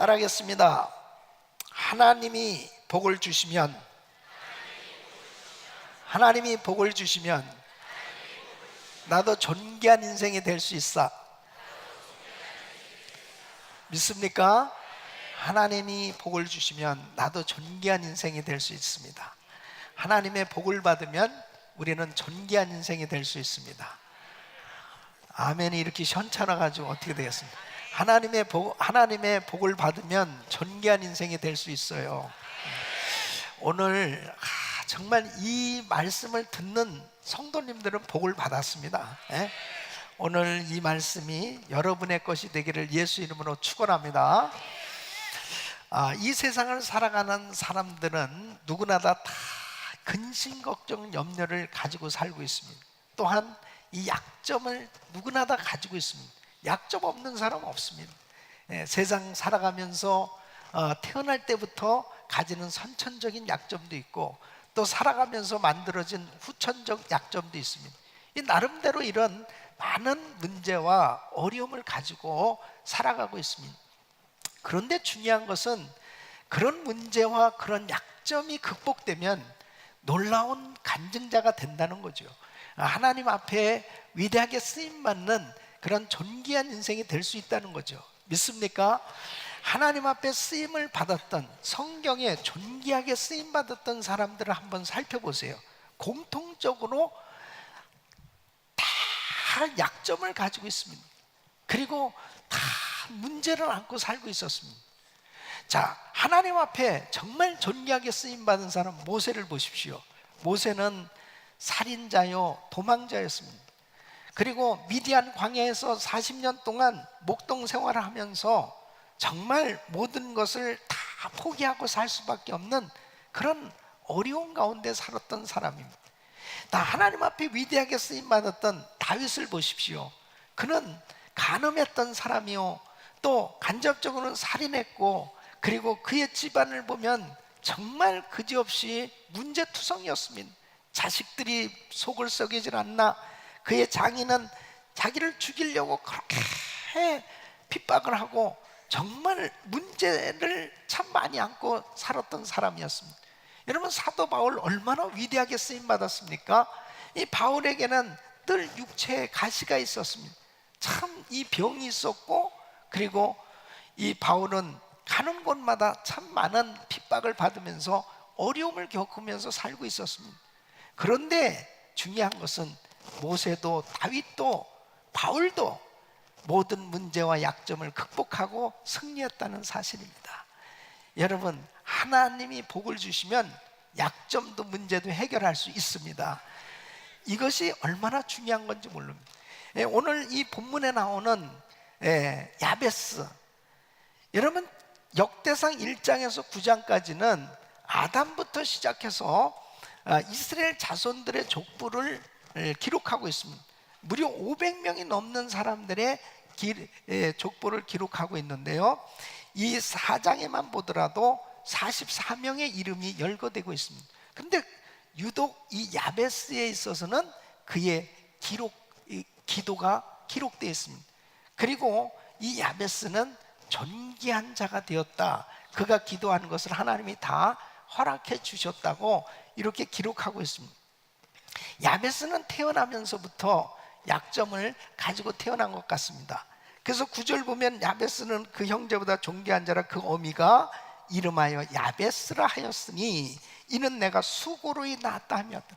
따라하겠습니다. 하나님이 복을 주시면 나도 존귀한 인생이 될 수 있어. 믿습니까? 하나님이 복을 주시면 나도 존귀한 인생이 될 수 있습니다. 하나님의 복을 받으면 우리는 존귀한 인생이 될 수 있습니다. 아멘이 이렇게 현찮아가지고 어떻게 되겠습니까? 하나님의 복을 받으면 존귀한 인생이 될 수 있어요. 오늘 정말 이 말씀을 듣는 성도님들은 복을 받았습니다. 오늘 이 말씀이 여러분의 것이 되기를 예수 이름으로 축원합니다. 이 세상을 살아가는 사람들은 누구나 다 근심, 걱정, 염려를 가지고 살고 있습니다. 또한 이 약점을 누구나 다 가지고 있습니다. 약점 없는 사람 없습니다. 세상 살아가면서 태어날 때부터 가지는 선천적인 약점도 있고 또 살아가면서 만들어진 후천적 약점도 있습니다. 이 나름대로 이런 많은 문제와 어려움을 가지고 살아가고 있습니다. 그런데 중요한 것은 그런 문제와 그런 약점이 극복되면 놀라운 간증자가 된다는 거죠. 하나님 앞에 위대하게 쓰임받는 그런 존귀한 인생이 될 수 있다는 거죠. 믿습니까? 하나님 앞에 쓰임을 받았던, 성경에 존귀하게 쓰임받았던 사람들을 한번 살펴보세요. 공통적으로 다 약점을 가지고 있습니다. 그리고 다 문제를 안고 살고 있었습니다. 자, 하나님 앞에 정말 존귀하게 쓰임받은 사람 모세를 보십시오. 모세는 살인자요 도망자였습니다. 그리고 미디안 광야에서 40년 동안 목동 생활을 하면서 정말 모든 것을 다 포기하고 살 수밖에 없는 그런 어려운 가운데 살았던 사람입니다. 하나님 앞에 위대하게 쓰임받았던 다윗을 보십시오. 그는 간음했던 사람이요 또 간접적으로는 살인했고, 그리고 그의 집안을 보면 정말 그지없이 문제투성이었습니다. 자식들이 속을 썩이질 않나, 그의 장인은 자기를 죽이려고 그렇게 핍박을 하고 정말 문제를 참 많이 안고 살았던 사람이었습니다. 여러분, 사도 바울 얼마나 위대하게 쓰임받았습니까? 이 바울에게는 늘 육체에 가시가 있었습니다. 참 이 병이 있었고, 그리고 이 바울은 가는 곳마다 참 많은 핍박을 받으면서 어려움을 겪으면서 살고 있었습니다. 그런데 중요한 것은 모세도 다윗도 바울도 모든 문제와 약점을 극복하고 승리했다는 사실입니다. 여러분, 하나님이 복을 주시면 약점도 문제도 해결할 수 있습니다. 이것이 얼마나 중요한 건지 모릅니다. 오늘 이 본문에 나오는 야베스, 여러분 역대상 1장에서 9장까지는 아담부터 시작해서 이스라엘 자손들의 족보를 기록하고 있습니다. 무려 500명이 넘는 사람들의 족보를 기록하고 있는데요, 이 4장에만 보더라도 44명의 이름이 열거되고 있습니다. 그런데 유독 이 야베스에 있어서는 그의 기도가 기록되어 있습니다. 그리고 이 야베스는 존귀한 자가 되었다. 그가 기도하는 것을 하나님이 다 허락해 주셨다고 이렇게 기록하고 있습니다. 야베스는 태어나면서부터 약점을 가지고 태어난 것 같습니다. 그래서 9절 보면 야베스는 그 형제보다 존귀한 자라 그 어미가 이름하여 야베스라 하였으니 이는 내가 수고로이 낳았다 하였다.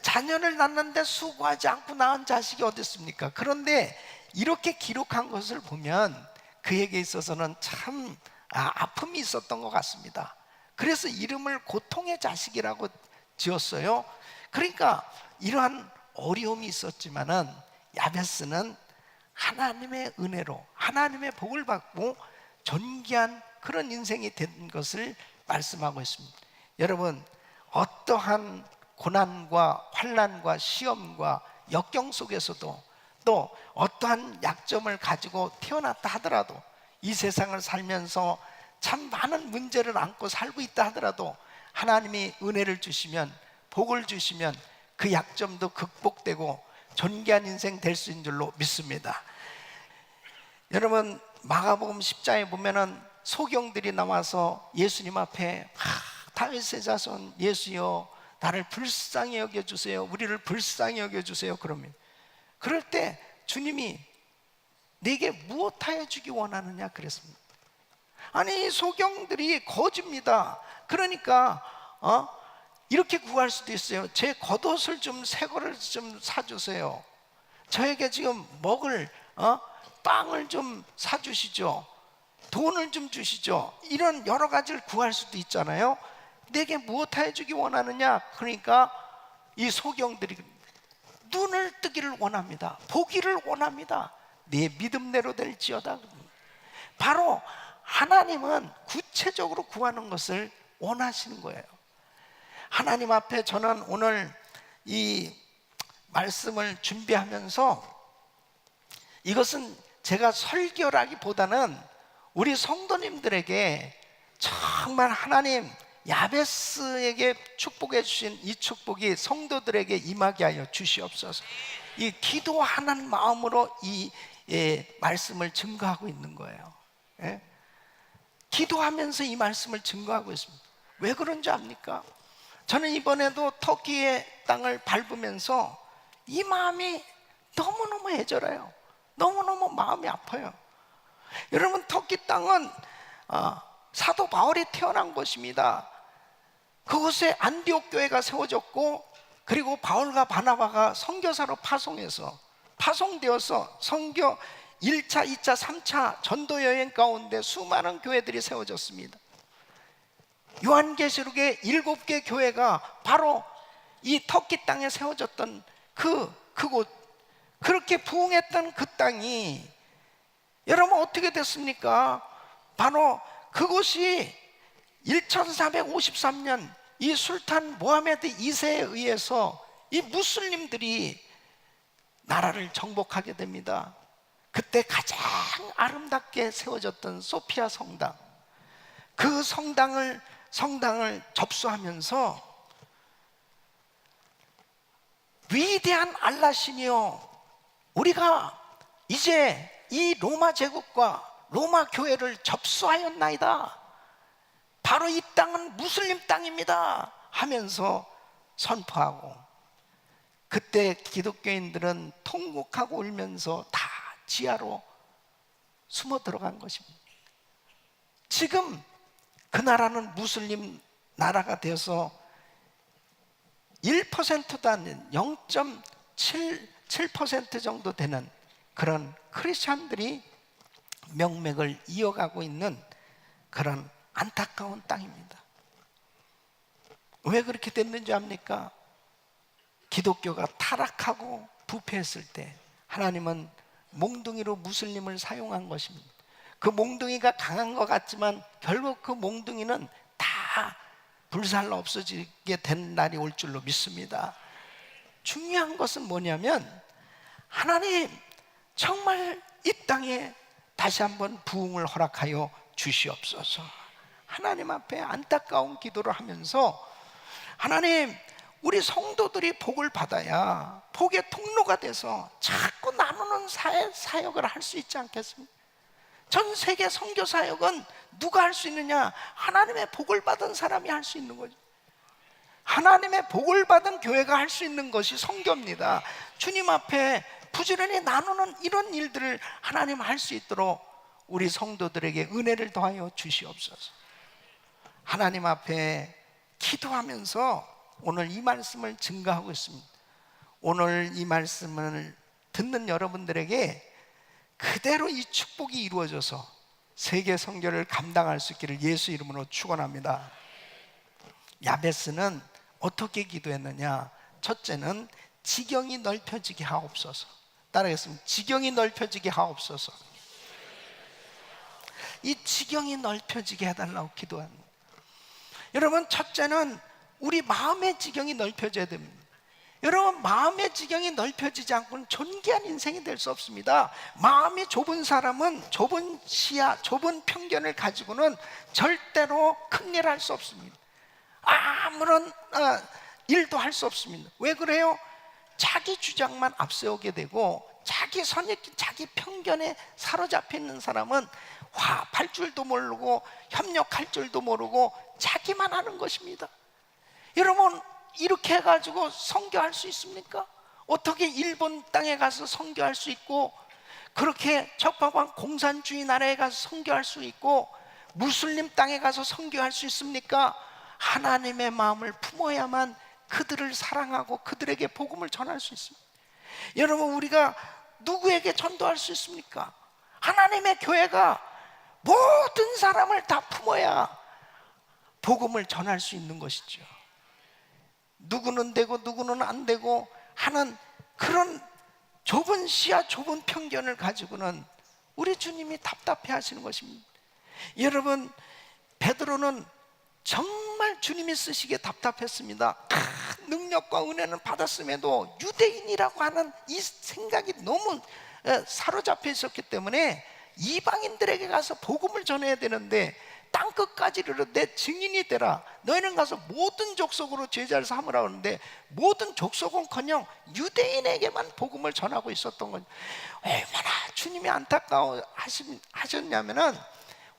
자녀를 낳는데 수고하지 않고 낳은 자식이 어디 있습니까? 그런데 이렇게 기록한 것을 보면 그에게 있어서는 참 아픔이 있었던 것 같습니다. 그래서 이름을 고통의 자식이라고 지었어요. 그러니까 이러한 어려움이 있었지만은 야베스는 하나님의 은혜로 하나님의 복을 받고 존귀한 그런 인생이 된 것을 말씀하고 있습니다. 여러분, 어떠한 고난과 환난과 시험과 역경 속에서도 또 어떠한 약점을 가지고 태어났다 하더라도, 이 세상을 살면서 참 많은 문제를 안고 살고 있다 하더라도 하나님이 은혜를 주시면, 복을 주시면 그 약점도 극복되고 존귀한 인생 될 수 있는 줄로 믿습니다. 여러분, 마가복음 10장에 보면은 소경들이 나와서 예수님 앞에 다윗의 자손 예수여 나를 불쌍히 여겨주세요, 우리를 불쌍히 여겨주세요 그러면, 그럴 때 주님이 네게 무엇하여 주기 원하느냐 그랬습니다. 아니 소경들이 거지입니다. 그러니까 이렇게 구할 수도 있어요. 제 겉옷을 좀 새 거를 좀 사주세요. 저에게 지금 먹을 빵을 좀 사주시죠. 돈을 좀 주시죠. 이런 여러 가지를 구할 수도 있잖아요. 내게 무엇하여 주기 원하느냐. 그러니까 이 소경들이 눈을 뜨기를 원합니다. 보기를 원합니다. 네 믿음대로 될지어다. 바로 하나님은 구체적으로 구하는 것을 원하시는 거예요. 하나님 앞에 저는 오늘 이 말씀을 준비하면서 이것은 제가 설교라기보다는 우리 성도님들에게 정말 하나님 야베스에게 축복해 주신 이 축복이 성도들에게 임하게 하여 주시옵소서. 이 기도하는 마음으로 이 말씀을 증거하고 있는 거예요. 예? 기도하면서 이 말씀을 증거하고 있습니다. 왜 그런지 압니까? 저는 이번에도 터키의 땅을 밟으면서 이 마음이 너무너무 애절해요. 너무너무 마음이 아파요. 여러분, 터키 땅은 사도 바울이 태어난 곳입니다. 그곳에 안디옥 교회가 세워졌고, 그리고 바울과 바나바가 선교사로 파송되어서 선교 1차, 2차, 3차 전도 여행 가운데 수많은 교회들이 세워졌습니다. 요한계시록의 7개 교회가 바로 이 터키 땅에 세워졌던 그곳, 그렇게 부흥했던 그 땅이 여러분 어떻게 됐습니까? 바로 그곳이 1453년 이 술탄 모하메드 2세에 의해서 이 무슬림들이 나라를 정복하게 됩니다. 그때 가장 아름답게 세워졌던 소피아 성당, 그 성당을 접수하면서 위대한 알라신이여, 우리가 이제 이 로마 제국과 로마 교회를 접수하였나이다. 바로 이 땅은 무슬림 땅입니다 하면서 선포하고, 그때 기독교인들은 통곡하고 울면서 다 지하로 숨어 들어간 것입니다. 지금 그 나라는 무슬림 나라가 되어서 1%도 안 되는 0.7% 정도 되는 그런 크리스찬들이 명맥을 이어가고 있는 그런 안타까운 땅입니다. 왜 그렇게 됐는지 압니까? 기독교가 타락하고 부패했을 때 하나님은 몽둥이로 무슬림을 사용한 것입니다. 그 몽둥이가 강한 것 같지만 결국 그 몽둥이는 다 불살라 없어지게 된 날이 올 줄로 믿습니다. 중요한 것은 뭐냐면, 하나님 정말 이 땅에 다시 한번 부흥을 허락하여 주시옵소서. 하나님 앞에 안타까운 기도를 하면서, 하나님 우리 성도들이 복을 받아야 복의 통로가 돼서 자꾸 나누는 사역을 할 수 있지 않겠습니까? 전 세계 선교 사역은 누가 할 수 있느냐? 하나님의 복을 받은 사람이 할 수 있는 거죠. 하나님의 복을 받은 교회가 할 수 있는 것이 선교입니다. 주님 앞에 부지런히 나누는 이런 일들을 하나님 할 수 있도록 우리 성도들에게 은혜를 더하여 주시옵소서. 하나님 앞에 기도하면서 오늘 이 말씀을 증거하고 있습니다. 오늘 이 말씀을 듣는 여러분들에게 그대로 이 축복이 이루어져서 세계 선교를 감당할 수 있기를 예수 이름으로 축원합니다. 야베스는 어떻게 기도했느냐? 첫째는 지경이 넓혀지게 하옵소서. 따라하겠습니다. 지경이 넓혀지게 하옵소서. 이 지경이 넓혀지게 해달라고 기도합니다. 여러분, 첫째는 우리 마음의 지경이 넓혀져야 됩니다. 여러분, 마음의 지경이 넓혀지지 않고는 존귀한 인생이 될 수 없습니다. 마음이 좁은 사람은 좁은 시야, 좁은 편견을 가지고는 절대로 큰 일을 할 수 없습니다. 아무런 일도 할 수 없습니다. 왜 그래요? 자기 주장만 앞세우게 되고 자기 선입견, 자기 편견에 사로잡혀 있는 사람은 화합할 줄도 모르고 협력할 줄도 모르고 자기만 하는 것입니다. 여러분, 이렇게 해가지고 선교할 수 있습니까? 어떻게 일본 땅에 가서 선교할 수 있고, 그렇게 적박한 공산주의 나라에 가서 선교할 수 있고, 무슬림 땅에 가서 선교할 수 있습니까? 하나님의 마음을 품어야만 그들을 사랑하고 그들에게 복음을 전할 수 있습니다. 여러분, 우리가 누구에게 전도할 수 있습니까? 하나님의 교회가 모든 사람을 다 품어야 복음을 전할 수 있는 것이죠. 누구는 되고 누구는 안 되고 하는 그런 좁은 시야, 좁은 편견을 가지고는 우리 주님이 답답해 하시는 것입니다. 여러분, 베드로는 정말 주님이 쓰시기에 답답했습니다. 큰 능력과 은혜는 받았음에도 유대인이라고 하는 이 생각이 너무 사로잡혀 있었기 때문에 이방인들에게 가서 복음을 전해야 되는데, 땅끝까지 이르러 내 증인이 되라, 너희는 가서 모든 족속으로 제자를 삼으라 하는데, 모든 족속은커녕 유대인에게만 복음을 전하고 있었던 거죠. 얼마나 주님이 안타까워 하셨냐면은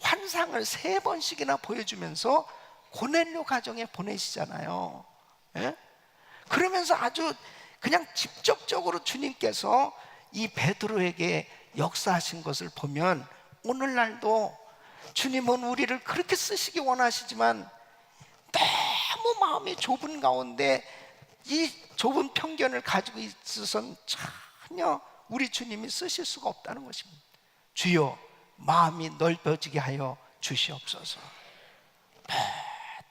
환상을 3번씩이나 보여주면서 고넬료 가정에 보내시잖아요. 예? 그러면서 아주 그냥 직접적으로 주님께서 이 베드로에게 역사하신 것을 보면, 오늘날도 주님은 우리를 그렇게 쓰시기 원하시지만 너무 마음이 좁은 가운데 이 좁은 편견을 가지고 있어서는 전혀 우리 주님이 쓰실 수가 없다는 것입니다. 주여, 마음이 넓어지게 하여 주시옵소서.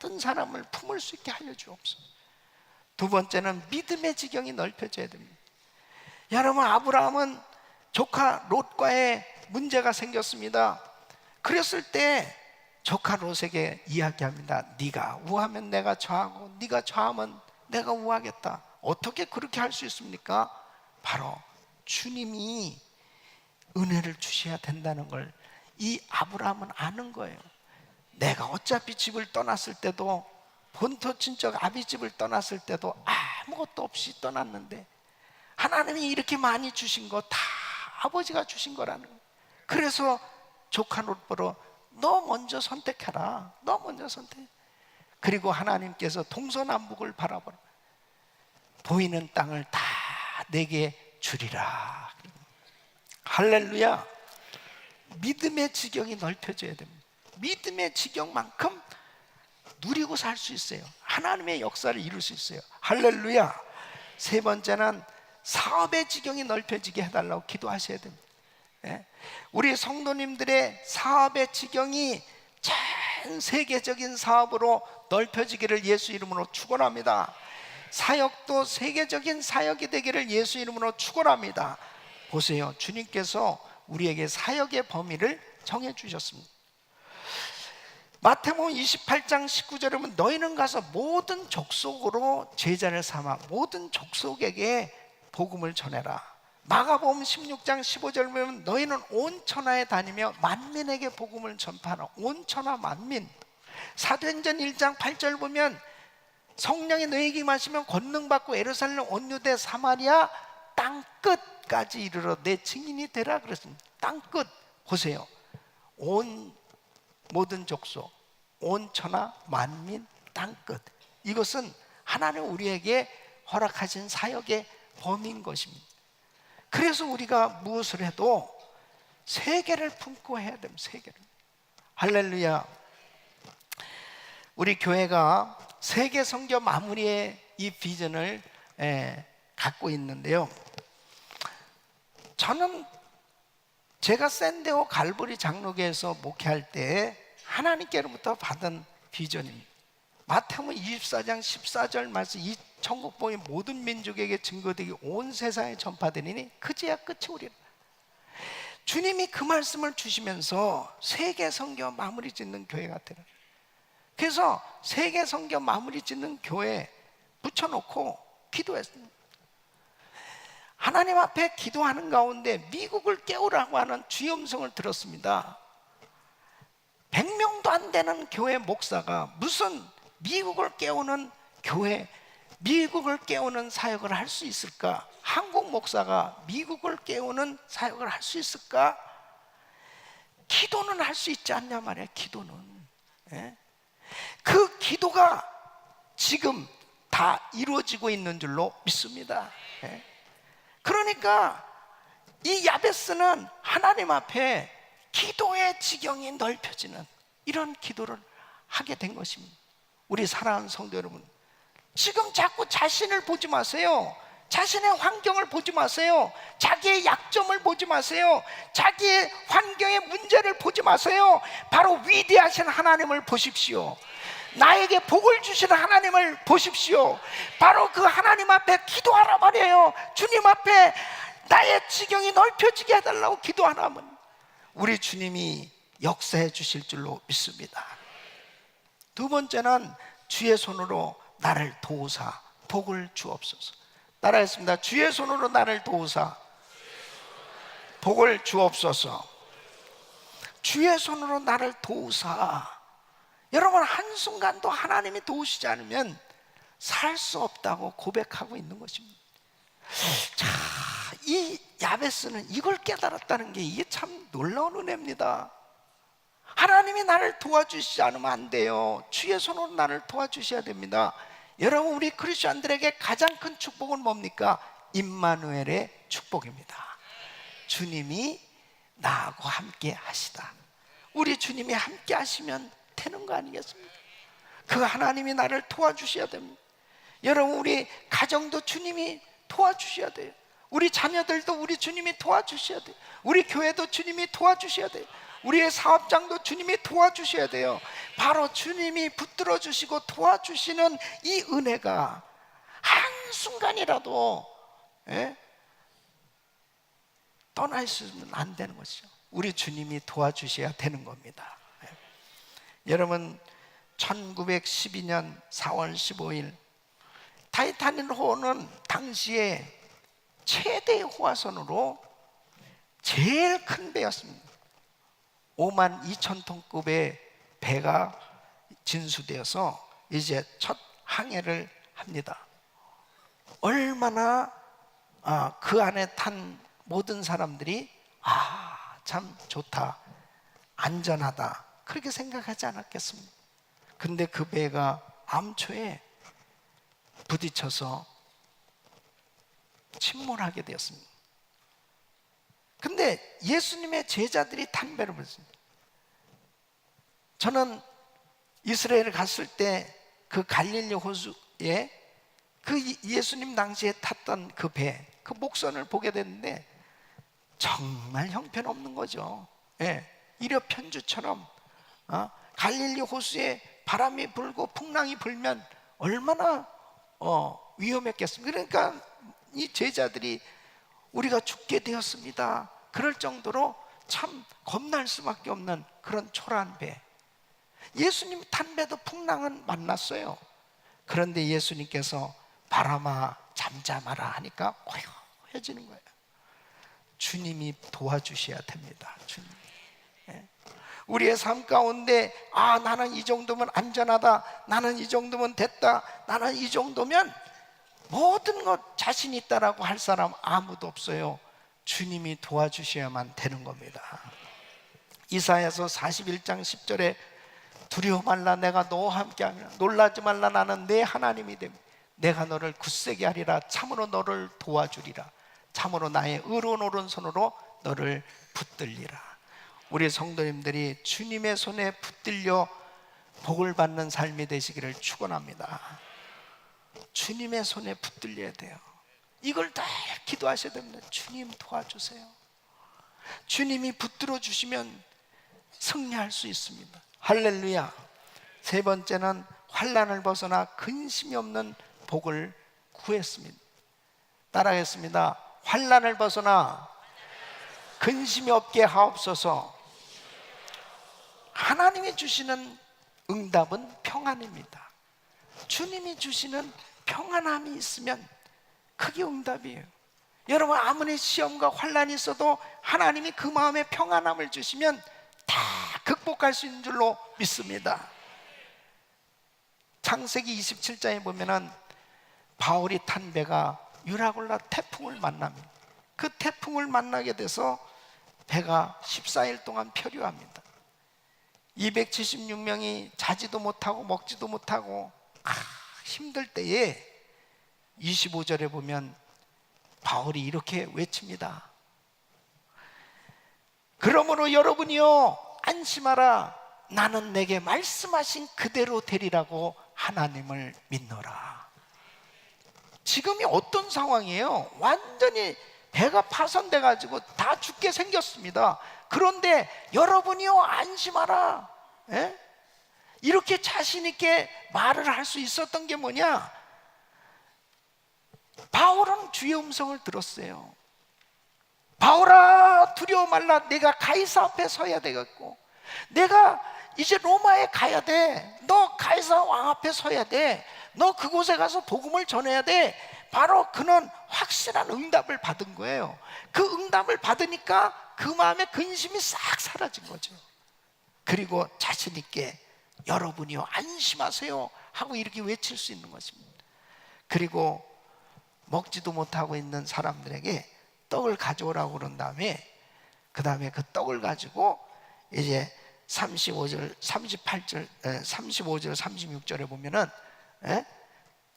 모든 사람을 품을 수 있게 하여 주옵소서. 두 번째는 믿음의 지경이 넓혀져야 됩니다. 여러분, 아브라함은 조카 롯과의 문제가 생겼습니다. 그랬을 때 조카 롯에게 이야기합니다. 네가 우하면 내가 좌하고 네가 좌하면 내가 우하겠다. 어떻게 그렇게 할 수 있습니까? 바로 주님이 은혜를 주셔야 된다는 걸 이 아브라함은 아는 거예요. 내가 어차피 집을 떠났을 때도, 본토 친척 아비집을 떠났을 때도 아무것도 없이 떠났는데 하나님이 이렇게 많이 주신 거 다 아버지가 주신 거라는 거예요. 그래서 조카 롯 보러 너 먼저 선택해라. 너 먼저 선택. 그리고 하나님께서 동서남북을 바라보라. 보이는 땅을 다 내게 주리라. 할렐루야. 믿음의 지경이 넓혀져야 됩니다. 믿음의 지경만큼 누리고 살 수 있어요. 하나님의 역사를 이룰 수 있어요. 할렐루야. 세 번째는 사업의 지경이 넓혀지게 해달라고 기도하셔야 됩니다. 우리 성도님들의 사업의 지경이 전 세계적인 사업으로 넓혀지기를 예수 이름으로 축원합니다. 사역도 세계적인 사역이 되기를 예수 이름으로 축원합니다. 보세요, 주님께서 우리에게 사역의 범위를 정해 주셨습니다. 마태복음 28장 19절에 보면 너희는 가서 모든 족속으로 제자를 삼아 모든 족속에게 복음을 전해라. 마가복음 16장 15절 보면 너희는 온 천하에 다니며 만민에게 복음을 전파하라. 온 천하 만민. 사도행전 1장 8절 보면 성령이 너희에게 임하시면 권능 받고 예루살렘 온 유대 사마리아 땅 끝까지 이르러 내 증인이 되라 그랬습니다. 땅 끝. 보세요, 온 모든 족속, 온 천하 만민 땅 끝. 이것은 하나님 우리에게 허락하신 사역의 범위인 것입니다. 그래서 우리가 무엇을 해도 세계를 품고 해야 됩니다. 세계를. 할렐루야. 우리 교회가 세계 선교 마무리의 이 비전을 갖고 있는데요, 저는 제가 샌디에고 갈보리 장로교에서 목회할 때 하나님께로부터 받은 비전입니다. 마태복음 24장 14절 말씀, 이 천국복음이 모든 민족에게 증거되기 온 세상에 전파되리니 그제야 끝이 오리라. 주님이 그 말씀을 주시면서 세계 선교 마무리 짓는 교회가 되라. 그래서 세계 선교 마무리 짓는 교회 붙여놓고 기도했습니다. 하나님 앞에 기도하는 가운데 미국을 깨우라고 하는 주의 음성을 들었습니다. 100명도 안 되는 교회 목사가 무슨 미국을 깨우는 교회 미국을 깨우는 사역을 할 수 있을까? 한국 목사가 미국을 깨우는 사역을 할 수 있을까? 기도는 할 수 있지 않냐 말이야. 기도는. 예? 그 기도가 지금 다 이루어지고 있는 줄로 믿습니다. 예? 그러니까 이 야베스는 하나님 앞에 기도의 지경이 넓혀지는 이런 기도를 하게 된 것입니다. 우리 사랑하는 성도 여러분, 지금 자꾸 자신을 보지 마세요. 자신의 환경을 보지 마세요. 자기의 약점을 보지 마세요. 자기의 환경의 문제를 보지 마세요. 바로 위대하신 하나님을 보십시오. 나에게 복을 주시는 하나님을 보십시오. 바로 그 하나님 앞에 기도하라 말이에요. 주님 앞에 나의 지경이 넓혀지게 해달라고 기도하라면 우리 주님이 역사해 주실 줄로 믿습니다. 두 번째는 주의 손으로 나를 도우사 복을 주옵소서. 따라했습니다. 주의 손으로 나를 도우사 복을 주옵소서. 주의 손으로 나를 도우사. 여러분, 한순간도 하나님이 도우시지 않으면 살 수 없다고 고백하고 있는 것입니다. 자, 이 야베스는 이걸 깨달았다는 게 이게 참 놀라운 은혜입니다. 하나님이 나를 도와주시지 않으면 안 돼요. 주의 손으로 나를 도와주셔야 됩니다. 여러분, 우리 크리스천들에게 가장 큰 축복은 뭡니까? 임마누엘의 축복입니다. 주님이 나하고 함께 하시다. 우리 주님이 함께 하시면 되는 거 아니겠습니까? 그 하나님이 나를 도와주셔야 됩니다. 여러분, 우리 가정도 주님이 도와주셔야 돼요. 우리 자녀들도 우리 주님이 도와주셔야 돼요. 우리 교회도 주님이 도와주셔야 돼요. 우리의 사업장도 주님이 도와주셔야 돼요. 바로 주님이 붙들어 주시고 도와주시는 이 은혜가 한순간이라도 떠나 있으면 안 되는 것이죠. 우리 주님이 도와주셔야 되는 겁니다. 여러분, 1912년 4월 15일 타이타닉호는 당시에 최대 호화선으로 제일 큰 배였습니다. 5만 2천 톤급의 배가 진수되어서 이제 첫 항해를 합니다. 얼마나 그 안에 탄 모든 사람들이 참 좋다, 안전하다 그렇게 생각하지 않았겠습니까? 근데 그 배가 암초에 부딪혀서 침몰하게 되었습니다. 근데 예수님의 제자들이 탄 배를 불렀습니다. 저는 이스라엘에 갔을 때 그 갈릴리 호수에 그 예수님 당시에 탔던 그 배, 그 목선을 보게 됐는데 정말 형편없는 거죠. 이려 편주처럼 갈릴리 호수에 바람이 불고 풍랑이 불면 얼마나 위험했겠습니까? 그러니까 이 제자들이 우리가 죽게 되었습니다. 그럴 정도로 참 겁날 수밖에 없는 그런 초라한 배. 예수님 탄 배도 풍랑은 만났어요. 그런데 예수님께서 바람아 잠잠하라 하니까 고요해지는 거예요. 주님이 도와주셔야 됩니다. 주님. 우리의 삶 가운데 나는 이 정도면 안전하다, 나는 이 정도면 됐다, 나는 이 정도면 모든 것 자신 있다라고 할 사람 아무도 없어요. 주님이 도와주셔야만 되는 겁니다. 이사야서 41장 10절에 두려워 말라, 내가 너와 함께하리라. 놀라지 말라, 나는 내 하나님이 됨. 내가 너를 굳세게 하리라. 참으로 너를 도와주리라. 참으로 나의 의로운 오른손으로 너를 붙들리라. 우리 성도님들이 주님의 손에 붙들려 복을 받는 삶이 되시기를 축원합니다. 주님의 손에 붙들려야 돼요. 이걸 다 기도하셔야 됩니다. 주님 도와주세요. 주님이 붙들어 주시면 승리할 수 있습니다. 할렐루야. 세 번째는 환난을 벗어나 근심이 없는 복을 구했습니다. 따라하겠습니다. 환난을 벗어나 근심이 없게 하옵소서. 하나님이 주시는 응답은 평안입니다. 주님이 주시는 평안함이 있으면 그게 응답이에요. 여러분, 아무리 시험과 환난이 있어도 하나님이 그 마음에 평안함을 주시면 다 극복할 수 있는 줄로 믿습니다. 창세기 27장에 보면은 바울이 탄 배가 유라굴라 태풍을 만납니다. 그 태풍을 만나게 돼서 배가 14일 동안 표류합니다. 276명이 자지도 못하고 먹지도 못하고 힘들 때에 25절에 보면 바울이 이렇게 외칩니다. 그러므로 여러분이요 안심하라. 나는 내게 말씀하신 그대로 되리라고 하나님을 믿노라. 지금이 어떤 상황이에요? 완전히 배가 파손돼 가지고 다 죽게 생겼습니다. 그런데 여러분이요 안심하라. 예? 이렇게 자신 있게 말을 할 수 있었던 게 뭐냐? 바울은 주의 음성을 들었어요. 바울아 두려워 말라. 내가 가이사 앞에 서야 되겠고 내가 이제 로마에 가야 돼. 너 가이사 왕 앞에 서야 돼. 너 그곳에 가서 복음을 전해야 돼. 바로 그는 확실한 응답을 받은 거예요. 그 응답을 받으니까 그 마음의 근심이 싹 사라진 거죠. 그리고 자신 있게 여러분이요 안심하세요 하고 이렇게 외칠 수 있는 것입니다. 그리고 먹지도 못하고 있는 사람들에게 떡을 가져오라고 그런 다음에 그 다음에 그 떡을 가지고 이제 35절, 38절, 35절, 36절에 보면은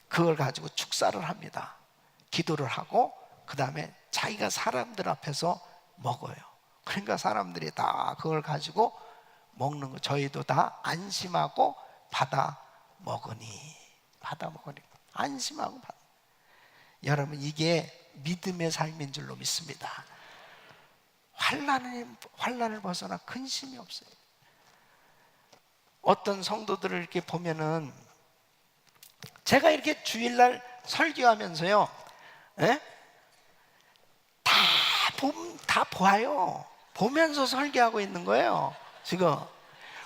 그걸 가지고 축사를 합니다. 기도를 하고 그 다음에 자기가 사람들 앞에서 먹어요. 그러니까 사람들이 다 그걸 가지고 먹는 거. 저희도 다 안심하고 받아 먹으니 안심하고 받아. 여러분 이게 믿음의 삶인 줄로 믿습니다. 환난을 벗어나 근심이 없어요. 어떤 성도들을 이렇게 보면은 제가 이렇게 주일날 설교하면서요, 다 보아요. 보면서 설교하고 있는 거예요. 지금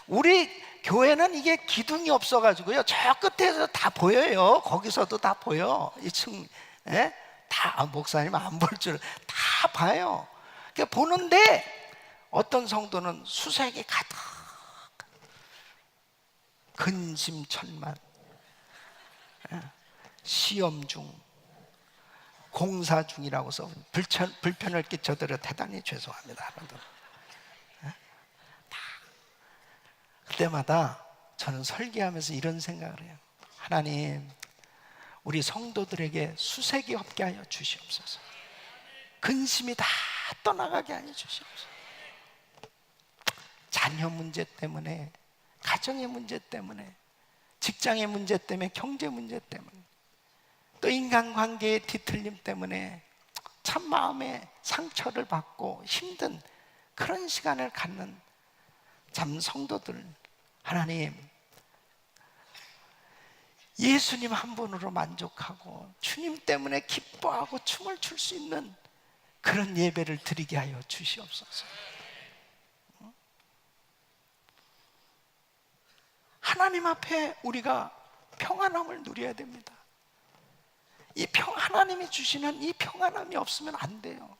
우리 교회는 이게 기둥이 없어가지고요, 저 끝에서 다 보여요. 거기서도 다 보여. 2층 다 목사님 안 볼 줄 다 봐요. 그러니까 보는데 어떤 성도는 수색이 가득, 근심천만, 시험 중, 공사 중이라고 써. 불편을 끼쳐드려 대단히 죄송합니다. 그때마다 저는 설교하면서 이런 생각을 해요. 하나님, 우리 성도들에게 수색이 없게 하여 주시옵소서. 근심이 다 떠나가게 하여 주시옵소서. 자녀 문제 때문에, 가정의 문제 때문에, 직장의 문제 때문에, 경제 문제 때문에, 또 인간관계의 뒤틀림 때문에 참 마음에 상처를 받고 힘든 그런 시간을 갖는 참 성도들, 하나님, 예수님 한 분으로 만족하고 주님 때문에 기뻐하고 춤을 출 수 있는 그런 예배를 드리게 하여 주시옵소서. 하나님 앞에 우리가 평안함을 누려야 됩니다. 하나님이 주시는 이 평안함이 없으면 안 돼요.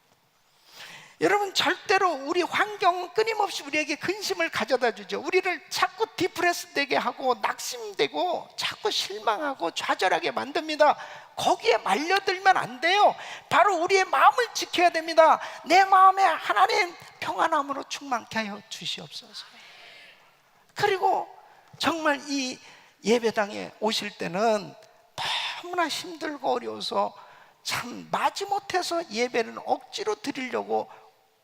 여러분, 절대로 우리 환경은 끊임없이 우리에게 근심을 가져다 주죠. 우리를 자꾸 디프레스 되게 하고 낙심되고 자꾸 실망하고 좌절하게 만듭니다. 거기에 말려들면 안 돼요. 바로 우리의 마음을 지켜야 됩니다. 내 마음에 하나님 평안함으로 충만케 하여 주시옵소서. 그리고 정말 이 예배당에 오실 때는 너무나 힘들고 어려워서 참 마지못해서 예배는 억지로 드리려고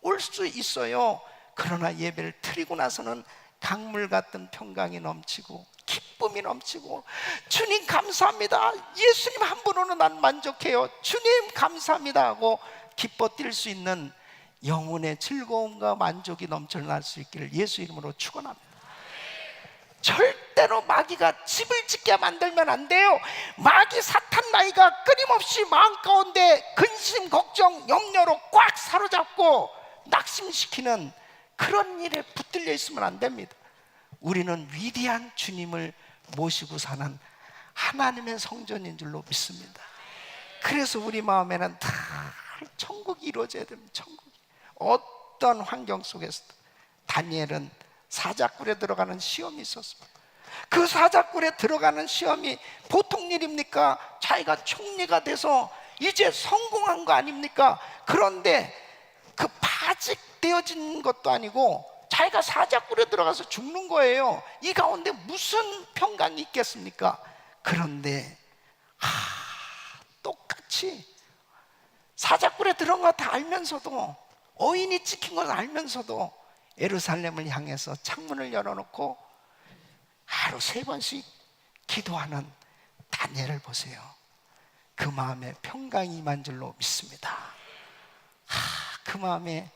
올 수 있어요. 그러나 예배를 드리고 나서는 강물 같은 평강이 넘치고 기쁨이 넘치고, 주님 감사합니다, 예수님 한 분으로 난 만족해요, 주님 감사합니다 하고 기뻐 뛸 수 있는 영혼의 즐거움과 만족이 넘쳐날 수 있기를 예수 이름으로 축원합니다. 절대로 마귀가 집을 짓게 만들면 안 돼요. 마귀 사탄 나이가 끊임없이 마음 가운데 근심, 걱정, 염려로 꽉 사로잡고 낙심시키는 그런 일에 붙들려 있으면 안 됩니다. 우리는 위대한 주님을 모시고 사는 하나님의 성전인 줄로 믿습니다. 그래서 우리 마음에는 다 천국이 이루어져야 됩니다. 천국이. 어떤 환경 속에서도 다니엘은 사자굴에 들어가는 시험이 있었습니다. 그 사자굴에 들어가는 시험이 보통 일입니까? 자기가 총리가 돼서 이제 성공한 거 아닙니까? 그런데 그 파직되어진 것도 아니고 자기가 사자굴에 들어가서 죽는 거예요. 이 가운데 무슨 평강이 있겠습니까? 그런데 똑같이 사자굴에 들어간 거 다 알면서도, 어인이 찍힌 걸 알면서도 예루살렘을 향해서 창문을 열어놓고 하루 3번씩 기도하는 다니엘을 보세요. 그 마음에 평강이 임한 줄로 믿습니다. 그 마음에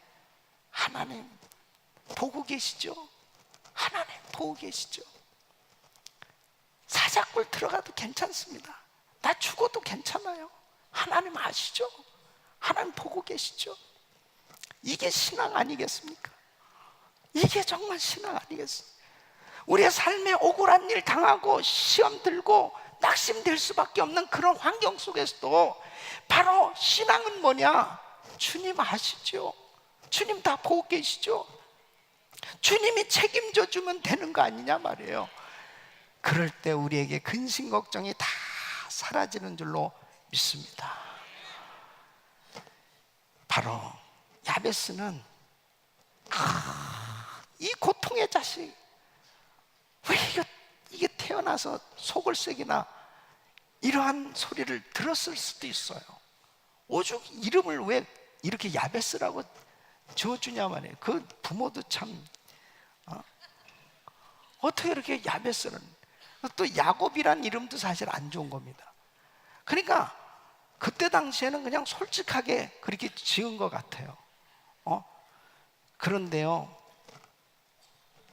하나님 보고 계시죠? 하나님 보고 계시죠? 사자굴 들어가도 괜찮습니다. 나 죽어도 괜찮아요. 하나님 아시죠? 하나님 보고 계시죠? 이게 신앙 아니겠습니까? 이게 정말 신앙 아니겠습니까? 우리의 삶에 억울한 일 당하고 시험 들고 낙심될 수밖에 없는 그런 환경 속에서도 바로 신앙은 뭐냐? 주님 아시죠? 주님 다 보고 계시죠? 주님이 책임져 주면 되는 거 아니냐 말이에요. 그럴 때 우리에게 근심 걱정이 다 사라지는 줄로 믿습니다. 바로 야베스는 이 고통의 자식, 왜 이게 태어나서 속을 썩이나, 이러한 소리를 들었을 수도 있어요. 오죽 이름을 왜 이렇게 야베스라고 지어주냐 말이에요. 그 부모도 참 어떻게 이렇게 야베스는, 또 야곱이란 이름도 사실 안 좋은 겁니다. 그러니까 그때 당시에는 그냥 솔직하게 그렇게 지은 것 같아요. 그런데요,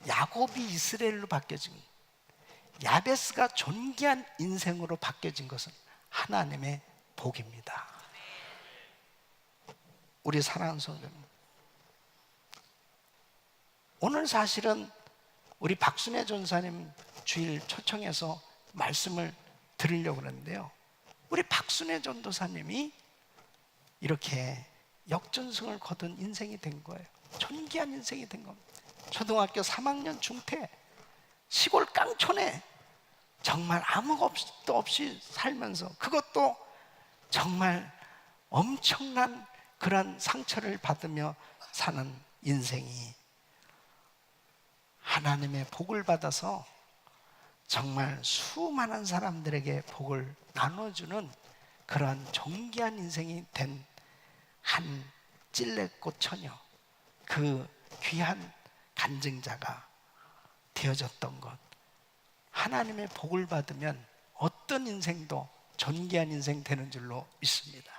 야곱이 이스라엘로 바뀌어진, 야베스가 존귀한 인생으로 바뀌어진 것은 하나님의 복입니다. 우리 사랑하는 성도님, 오늘 사실은 우리 박순애 전사님 주일 초청해서 말씀을 드리려고 그러는데요, 우리 박순애 전도사님이 이렇게 역전승을 거둔 인생이 된 거예요. 존귀한 인생이 된 겁니다. 초등학교 3학년 중퇴, 시골 깡촌에 정말 아무것도 없이 살면서, 그것도 정말 엄청난 그런 상처를 받으며 사는 인생이 하나님의 복을 받아서 정말 수많은 사람들에게 복을 나눠주는 그러한 존귀한 인생이 된 한 찔레꽃 처녀, 그 귀한 간증자가 되어졌던 것, 하나님의 복을 받으면 어떤 인생도 존귀한 인생 되는 줄로 믿습니다.